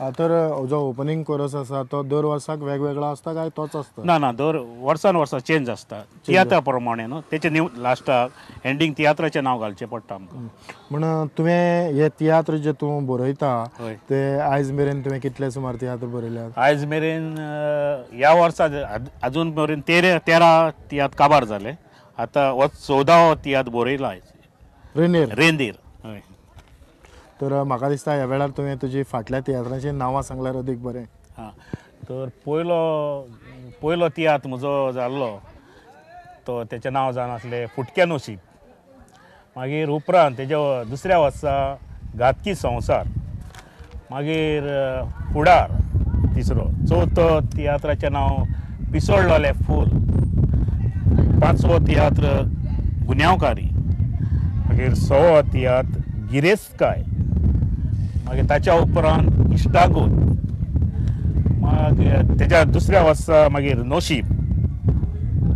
तर जो opening chorus आसा तो दर वर्साक वेगवेगळो आसता काय तोच आसता? ना दर वर्सान वर्सा चेंज आसता तियात्रा प्रमाणे न्हू तेचे लास्टाक एंडींग तियात्राचें नांव घालचें पडटा आमकां. म्हण तुवें हे तियात्र जे तूं बरयता हय. ते आयज मेरेन तुवें कितले सुमार तियात्र बरयल्यात? आयज मेरेन ह्या वर्सा अजून मेरेन 13 तियात्र काबार जाले. आतां हो 14वो तियात्र बरयला आयज रेंदेर. हय. तर म्हाका दिसता ह्या वेळार तुवें तुजी फाटल्या तियात्रांची नांवां सांगल्यार अदीक बरें. हां तर पयलो तियात्र म्हजो जाल्लो तो तेचें नांव जावन आसलें फुटकें नशीब. मागीर उपरांत तेज्या दुसऱ्या वर्सा घातकी संवसार. मागीर फुडार तिसरो. चवथो तियात्राचें नांव पिसोळलोलें फूल. 5वो तियात्र गुन्यांवकारी. मागीर 6वो तियात्र गिरेस्तकाय. मागीर ताच्या उपरांत इश्टागोत. मागीर तेच्या दुसऱ्या वर्सा मागीर नशीब.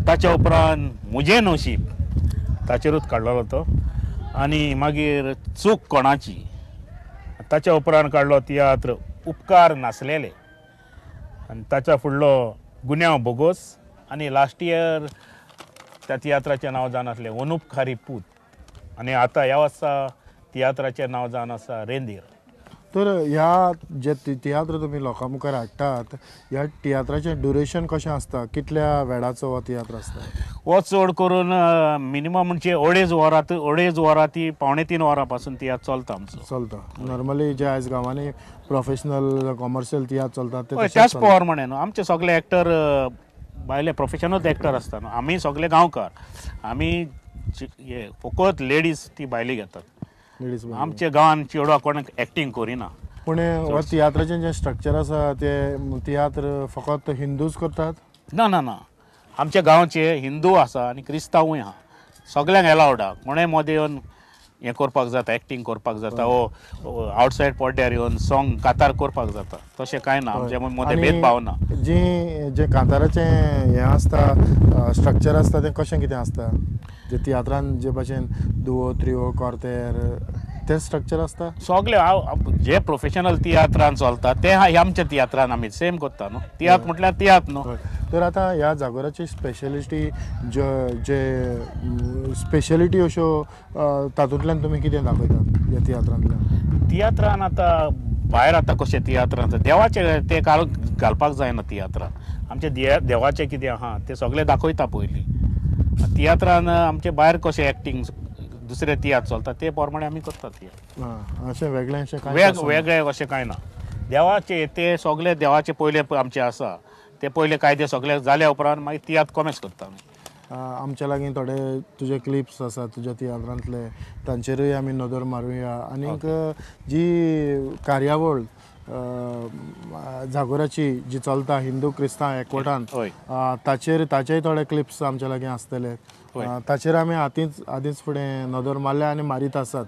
ताच्या उपरांत मुजें नशीब ताचेरूच काडलेलो तो. आनी मागीर चूक कोणाची ताच्या उपरांत काडलो तियात्र उपकार नासलेले. आनी ताच्या फुडलो गुन्यांव बोगोस. आनी लास्ट इयर त्या तियात्राचें नांव जावन आसलें अनुपकारी पूत. आनी आतां ह्या वर्सा तियात्राचें नांव जावन आसा रेंदेर. तर ह्या जे तियात्र तुमी लोकां मुखार हाडटात ह्या तियात्राचें ड्युरेशन कशें आसता? कितल्या वेळाचो हो तियात्र आसता? हो चड करून मिनिमम म्हणजे अडेज वरां ती 2.5 वरां पासून तियात्र चलता आमचो. चलता. नॉर्मली जे आयज गांवांनी प्रोफेशनल कमर्शियल तियात्र चलतात ते त्याच प्रमाणे न्हू आमचे सगळे एक्टर भायले प्रोफेशनल एक्टर आसता न्हू. आमी सगळे गांवकार. आमी फकत लेडीज ती भायली घेतात. आमच्या गांवांत चेडवां कोण एक्टींग करिना. पूण हो तियात्राचें जें स्ट्रक्चर आसा ते तियात्र फकत हिंदूच करतात? ना. आमच्या गांवचे हिंदू आसा आनी क्रिस्तांवूय आहा. सगळ्यांक एलावड आहा. कोणेय मदें येवन हें करपाक जाता एक्टींग करपाक जाता. वो आवटसायड पड्ड्यार येवन सॉंग कातार करपाक जाता. तशें कांय ना आमच्या मदें भेदभाव ना. जें कांताराचें हें आसता स्ट्रक्चर आसता तें कशें कितें आसता? जे तियात्रान जे भाशेन दुवो त्रियो कोर्तेर तें स्ट्रक्चर आसता? सगळे जे प्रोफेशनल तियात्रान चलता ते आमच्या तियात्रान आमी सेम करता न्हू. तियात्र म्हटल्यार तियात्र न्हू. तर आतां ह्या जागोराची स्पेशलिटी जे स्पेशलिटी अश्यो तातूंतल्यान तुमी कितें दाखयतात ह्या तियात्रांतल्यान? तियात्रान आतां भायर आतां कशें तियात्रान देवाचें तें घालपाक जायना तियात्रान. आमचें देवाचें कितें आहा तें सगळें दाखयता पयलीं. तियात्रान आमचे भायर कशें एक्टींग दुसरे तियात्र चलता ते प्रमाणे आमी करतात तियात्र. अशें वेगळें वेगळें अशें कांय ना. देवाचे ते सगळे देवाचे पयले आमचे आसा ते पयले कायदे सगळे जाल्या उपरांत मागीर तियात्र कॉमेस करता आमी. आमच्या लागीं थोडे तुजे क्लिप्स आसा तुज्या तियात्रांतले तांचेरूय आमी नदर मारुया. आनीक जी कार्यावळ जागोराची जी चलता हिंदू क्रिस्तांव एकवटान ताचेय थोडे क्लिप्स आमच्या लागीं आसतले. ताचेर आमी आदींच फुडें नदर मारल्या आनी मारीत आसात.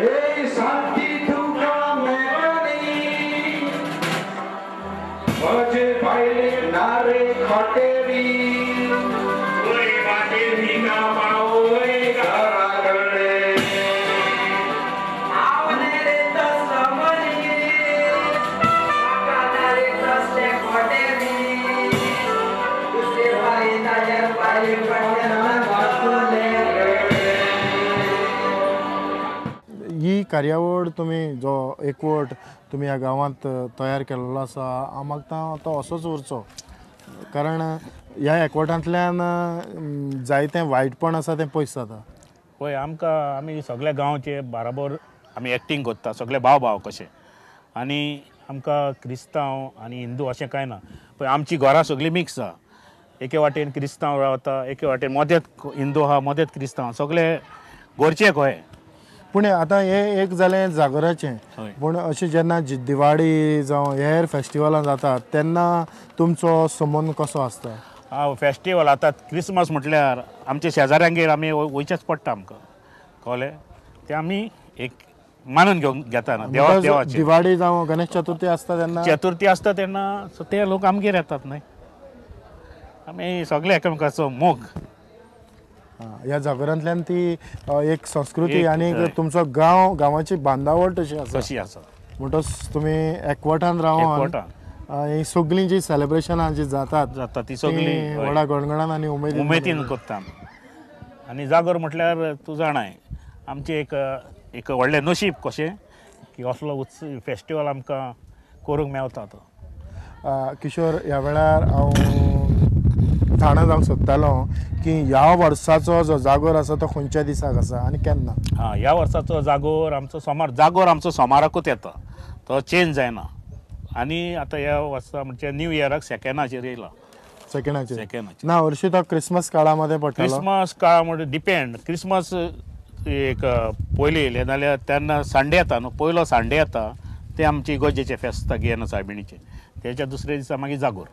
Ei, Santi tuka megani, baje baile nare khateri, oi bate hina maoi garagale. Avane re tas samani, akana re tas le koteri, usse bhai najar bhai patna basule. ही कार्यावळ तुम्ही जो एकवट तुम्ही ह्या गांवांत तयार केल्लो आसा हांव मागता तो असोच उरचो कारण ह्या एकवटांतल्यान जायतें वायटपण आसा तें पयस जाता पळय आमी सगळे गांवचे बाराबर आमी एक्टींग करता सगळे भाव भाव कशे आनी आमकां क्रिस्तांव आनी हिंदू अशें कांय ना पळय आमची घरां सगळीं मिक्स आहा एके वाटेन क्रिस्तांव रावता एके वाटेन मदेत हिंदू आहा मदेत क्रिस्तांव सगळे घरचे कहे पूण आतां हें एक जालें जागराचें हय. पूण अशें जेन्ना दिवाळी जावं हेर फेस्टिवलां जातात तेन्ना तुमचो संबंद कसो आसता हांव फेस्टिवल आतां क्रिसमस म्हटल्यार आमच्या शेजाऱ्यांगेर आमी वयचेंच पडटा आमकां कळ्ळें तें आमी एक मानून घेता ना म्हणटच देवाचें दिवाळी जावं गणेश चतुर्थी आसता तेन्ना चतुर्थी आसता तेन्ना ते लोक आमगेर येतात न्हय आमी सगळे एकामेकाचो मोग ह्या जागरांतल्यान ती एक संस्कृती एक, आनी हय. तुमचो गांवाची बांदावळ तशी आसा कशी आसा म्हणटच तुमी एकवटान रावन एकवटान ही सगळीं जी सेलिब्रेशनां जी जातात जाता ती सगळीं व्हडा गणगणान आनी उमेदीन करता आनी जागर म्हटल्यार तूं जाणाय आमचें एक व्हडलें नशीब कशें की असलो उत्सव फेस्टिवल आमकां करूंक मेवता तो किशोर ह्या वेळार हांव जाणा जावंक सोदतालो की ह्या वर्साचो जो जागोर आसा तो खंयच्या दिसाक आसा आनी केन्ना ह्या वर्साचो जागोर आमचो सोमाराकूच येता तो चेंज जायना आनी आतां ह्या वर्सा म्हणजे न्यू इयराक सेकेंडाचेर येयला सेकेंडाचेर ना हरशीं तो क्रिसमस काळा मध्ये पडटलो क्रिसमस काळ म्हणजे डिपेंड क्रिसमस एक पयलीं येयलें जाल्यार तेन्ना संडे येता न्हू पयलो संडे येता ते आमची इगोर्जेचे फेस्त आसता गियेना सायबिणीचे तेच्या दुसऱ्या दिसा मागीर जागोर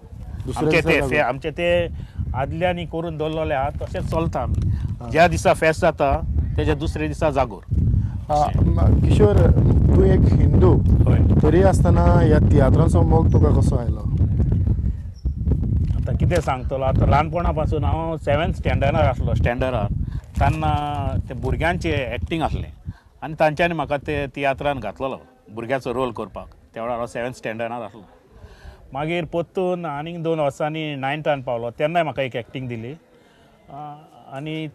आमचे ते आदल्यांनी करून दवरलेले आहा तशेंच चलता ज्या दिसा फेस्त जाता तेच्या दुसऱ्या दिसा जागोर किशोर तूं एक हिंदू हय तरी आसतना ह्या तियात्राचो मोग तुका कसो आयलो आतां कितें सांगतलो आतां ल्हानपणा पासून हांव 7th स्टँडर्डार आसलो स्टँडर्डार तेन्ना ते भुरग्यांचें एक्टींग आसलें आनी तांच्यांनी म्हाका ते तियात्रान घातलेलो भुरग्याचो रोल करपाक त्या वेळार हांव 7th स्टँडर्डार आसलो मागीर परतून आनीक 2 वर्सांनी 9थान पावलो तेन्नाय म्हाका एक एक्टींग दिली आनी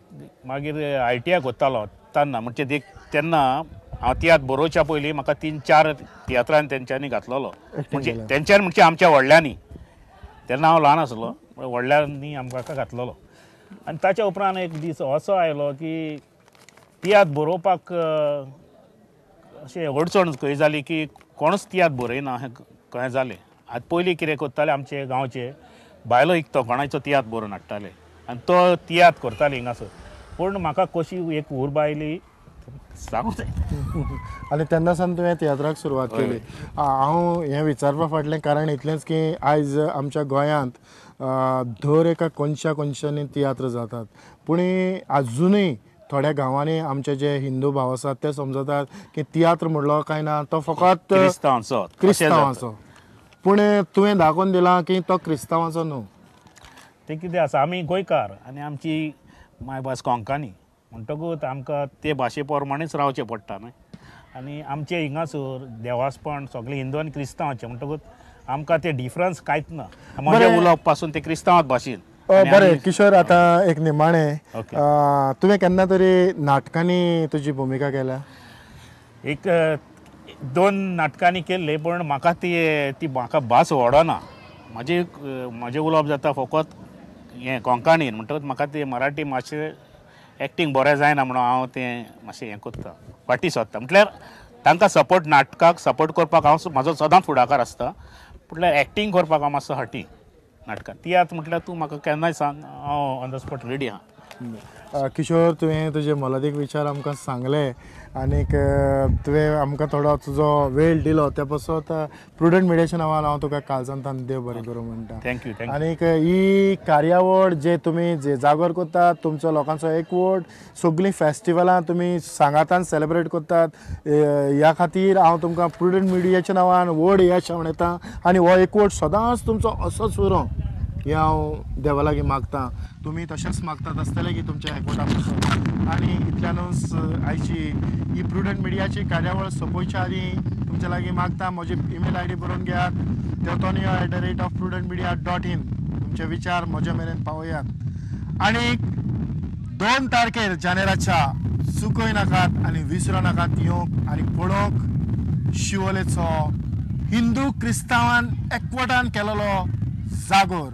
मागीर ITI कोत्तालो तेन्ना म्हणजे तेन्ना हांव तियात्र बरोवच्या पयलीं म्हाका 3-4 तियात्रान तेंच्यांनी घातलेलो म्हणजे तेंच्यांनी म्हणजे आमच्या व्हडल्यांनी तेन्ना हांव ल्हान आसलो व्हडल्यांनी आमकां घातलेलो आनी ताच्या उपरांत एक दीस असो आयलो की तियात्र बरोवपाक अशें अडचण खंय जाली की कोणूच तियात्र बरयना हें कळ्ळें जालें आतां पयलीं कितें करताले आमचे गांवचे बायलो इकतो कोणाचो तियात्र बरोवन हाडटाले आनी तो तियात्र करताले हिंगासर पूण म्हाका कशी एक उर्बा आयली सांगूं जाय आनी तेन्ना सावन तुवें तियात्राक सुरवात केली हांव हें विचारपा फाटलें कारण इतलेंच की आयज आमच्या गोंयांत दर एका कोनशांनी तियात्र जातात पूण आजुनूय थोड्या गांवांनी आमचे जे हिंदू भाव आसात ते समजतात की तियात्र म्हणलो काय ना तो फकत क्रिस्तांवाचो पूण तुवें दाखोवन दिलां की तो क्रिस्तांवाचो न्हू तें कितें आसा आमी गोंयकार आनी आमची मायभास कोंकणी म्हणटकूच आमकां ते भाशे प्रमाणेच रावचें पडटा न्हय आनी आमचे हिंगासर देवासपण सगळे हिंदू आनी क्रिस्तांवाचे म्हणटकूच आमकां ते डिफरन्स कांयच ना म्हजें उलोवप पासून ते क्रिस्तांवाच भाशेन बरें किशोर आतां एक निमाणें तुवें केन्ना तरी नाटकांनी तुजी भुमिका केल्या एक 2 नाटकांनी केल्ले पूण म्हाका ती म्हाका भास वडना म्हजें उलोवप जाता फकत हें कोंकणीन म्हणटकच म्हाका ती मराठी मातशें एक्टींग बरें जायना म्हणून हांव तें मातशें हें करता फाटीं सरता म्हटल्यार तांकां सपोर्ट नाटकाक सपोर्ट करपाक हांव म्हाजो सदांच फुडाकार आसता म्हटल्यार एक्टींग करपाक हांव मातसो फाटीं नाटकां तियात्र म्हटल्यार तूं म्हाका केन्नाय सांग हांव ऑन द स्पॉट रेडी आहा किशोर तुवें तुजे मोलादीक विचार आमकां सांगले आनीक तुवें आमकां थोडो तुजो वेळ दिलो त्या पासत प्रुडंट मिडियाच्या नांवान हांव तुका काळजांतल्यान देव बरें करूं म्हणटा. थँक्यू आनीक ही कार्यावळ जे तुमी जे जागोर करतात तुमचो लोकांचो एकवट सगळीं फेस्टिवलां तुमी सांगातान सेलेब्रेट करतात ह्या खातीर हांव तुमकां प्रुडंट मिडियाच्या नांवान व्हड यश येता आनी हो एकवट सदांच तुमचो असोच उरो हे हांव देवा लागीं मागतां. तुमी तशेंच मागतात आसतले की तुमच्या एकवटा पासून आनी इतल्यानूच आयची ही प्रुडंट मिडियाची कार्यावळ सोंपोवच्या आदीं तुमच्या लागीं मागता म्हजी ईमेल आय डी बरोवन घेयात deotonio@prudentmedia.in. तुमचे विचार म्हजे मेरेन पावयात आनी 2 तारखेर जानेराच्या चुकय नाकात आनी विसरू नाकात येवंक आनी पळोवंक शिवोलेचो हिंदू क्रिस्तांवान एकवटान केलेलो जागोर.